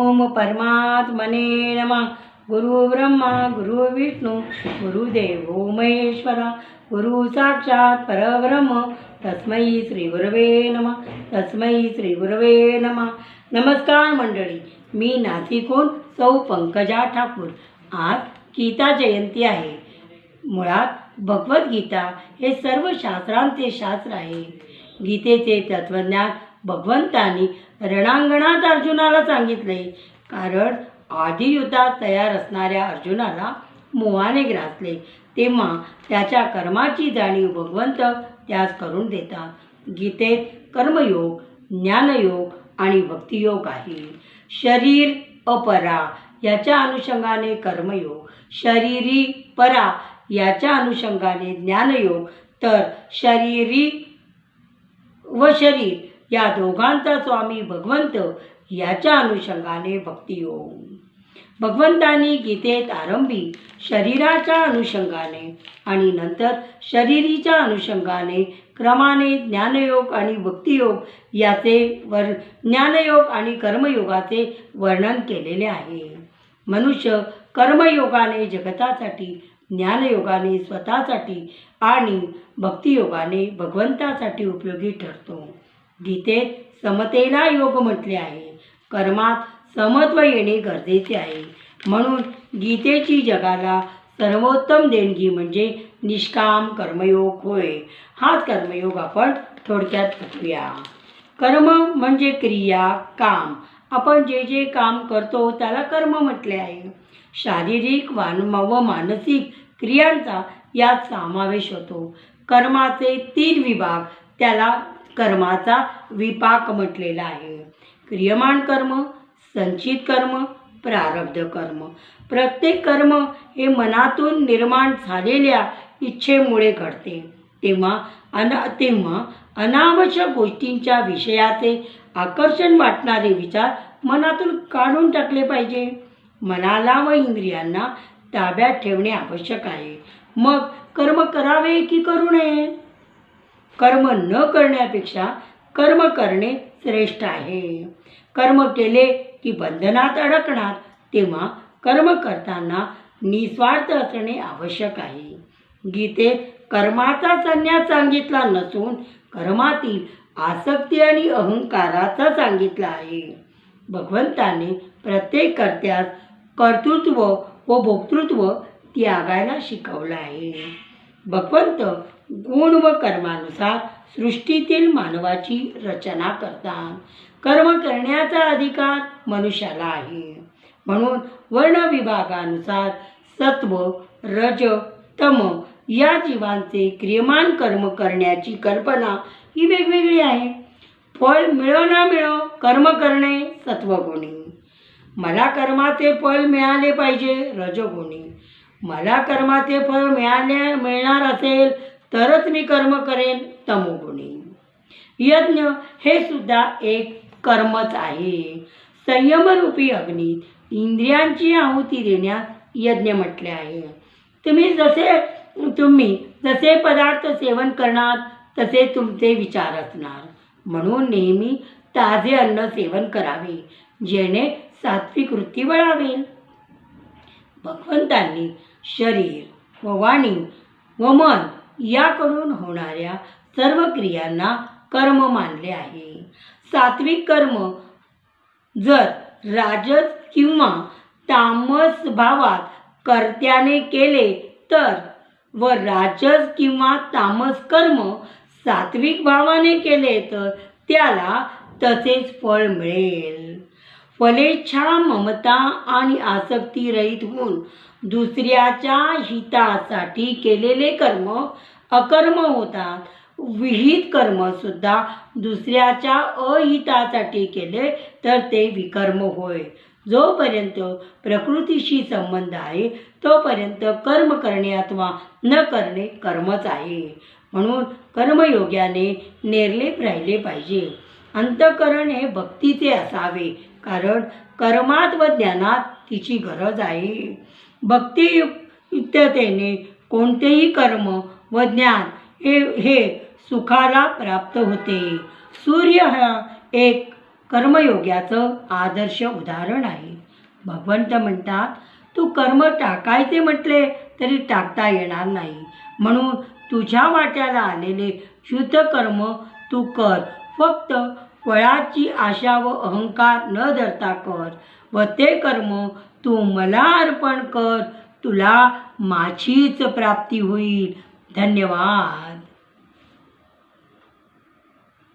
ओम परमात्मने नमः. गुरु ब्रह्मा गुरु विष्णू गुरुदेवो महेश्वरा गुरु साक्षात परब्रह्म तस्मै श्री गुरवे नमः. तस्मै श्री गुरवे नमः. नमस्कार मंडळी, मी नाशिकहून सौ पंकजा ठाकूर. आज गीता जयंती आहे. मुळात भगवद्गीता हे सर्व शास्त्रांचे शास्त्र आहे. गीतेचे तत्वज्ञान भगवंतांनी रणांगणात अर्जुनाला सांगितले, कारण आदियुगात तयार असणाऱ्या अर्जुनाला मोहाने ग्रासले, तेव्हा त्याच्या कर्माची जाणीव भगवंत त्यास करून देतात. गीतेत कर्मयोग, ज्ञानयोग आणि भक्तियोग आहे. शरीर अपरा याच्या अनुषंगाने कर्मयोग, शरीरी परा याच्या अनुषंगाने ज्ञानयोग, तर शरीरी व शरीर या दोघांचा स्वामी भगवंत याच्या अनुषंगाने भक्तियोग. भगवंतांनी गीतेत आरंभी शरीराच्या अनुषंगाने आणि नंतर शरीरीच्या अनुषंगाने क्रमाने ज्ञानयोग आणि भक्तियोग याचे ज्ञानयोग आणि कर्मयोगाचे वर्णन केलेले आहे. मनुष्य कर्मयोगाने जगतासाठी, ज्ञानयोगाने स्वतःसाठी आणि भक्तियोगाने भगवंतासाठी उपयोगी ठरतो. गीतेत समतेला योग म्हटले आहे. कर्मात समत्व येणे गरजेचे आहे. म्हणून गीतेची जगाला सर्वोत्तम देणगी म्हणजे निष्काम कर्मयोग होय. हाच कर्मयोग आपण थोडक्यात बघूया. कर्म म्हणजे क्रिया, काम. आपण जे जे काम करतो त्याला कर्म म्हटले आहे. शारीरिक व मानसिक क्रियांचा यात समावेश होतो. कर्माचे 3 विभाग, त्याला कर्माचा विपाक म्हटलेला आहे. क्रियमाण कर्म, संचित कर्म, प्रारब्ध कर्म. प्रत्येक कर्म हे मनातून निर्माण झालेल्या इच्छेमुळे घडते. तेव्हा अनावश्यक गोष्टींच्या विषयाचे आकर्षण वाटणारे विचार मनातून काढून टाकले पाहिजे. मनाला व इंद्रियांना ताब्यात ठेवणे आवश्यक आहे. मग कर्म करावे की करू नये? कर्म न करण्यापेक्षा कर्म करणे श्रेष्ठ आहे. कर्म केले की बंधनात अडकणार, तेव्हा कर्म करताना निस्वार्थ असणे आवश्यक आहे. गीतेत कर्माचा संन्यास सांगितला नसून कर्मातील आसक्ती आणि अहंकाराचा सांगितला आहे. भगवंताने प्रत्येक कर्त्यास कर्तृत्व व भोक्तृत्व त्यागायला शिकवलं आहे. भगवंत गुण व कर्मानुसार सृष्टीतील मानवाची रचना करतात. कर्म करण्याचा अधिकार मनुष्याला आहे. म्हणून वर्ण विभागानुसार सत्व, रज, तम या जीवांचे क्रियमान कर्म करण्याची कल्पना ही वेगवेगळी आहे. फळ मिळो ना मिळो कर्म करणे सत्वगुणी. मला कर्माचे फळ मिळाले पाहिजे रजगुणी. मला कर्माचे फळ मिळणार असेल तरच मी कर्म करेन तमोगुणी. यज्ञ हे सुद्धा एक कर्मच आहे. संयमरूपी अग्नीत इंद्रियांची आहुती देण्यास यज्ञ म्हटले आहे. तुम्ही जसे पदार्थ सेवन करणार तसे तुमचे विचार असणार. म्हणून नेहमी ताजे अन्न सेवन करावे, जेणे सात्विक वृत्ती बळावेल. भगवंतांनी शरीर व वाणी व मन याकडून होणाऱ्या सर्व क्रियांना कर्म मानले आहे. सात्विक कर्म जर राजस किंवा तामस भावात कर्त्याने केले तर व राजस किंवा तामस कर्म सात्विक भावाने केले तर त्याला तसेच फळ मिळेल. फलेच्छा, ममता आणि आसक्ती रहित होऊन दुसऱ्याच्या हितासाठी केलेले कर्म अकर्म होतात. विहित कर्म सुद्धा दुसऱ्याच्या अहितासाठी केले तर ते विकर्म होय. जोपर्यंत प्रकृतीशी संबंध आहे तोपर्यंत कर्म करणे अथवा न करणे कर्मच आहे. म्हणून कर्मयोग्याने निर्लेप राहिले पाहिजे. अंतःकरण हे भक्तीचे असावे, कारण कर्मात व ज्ञानात तिची गरज आहे. भक्तियुक्ततेने कोणतेही कर्म व ज्ञान हे सुखाला प्राप्त होते. सूर्य हा एक कर्मयोग्याचं आदर्श उदाहरण आहे. भगवंत म्हणतात, तू कर्म टाकायचे म्हटले तरी टाकता येणार नाही. म्हणून तुझ्या वाट्याला आलेले शुद्ध कर्म तू कर. फक्त फळाची आशा व अहंकार न धरता कर व ते कर्म तू मला अर्पण कर. तुला माझीच प्राप्ती होईल. धन्यवाद.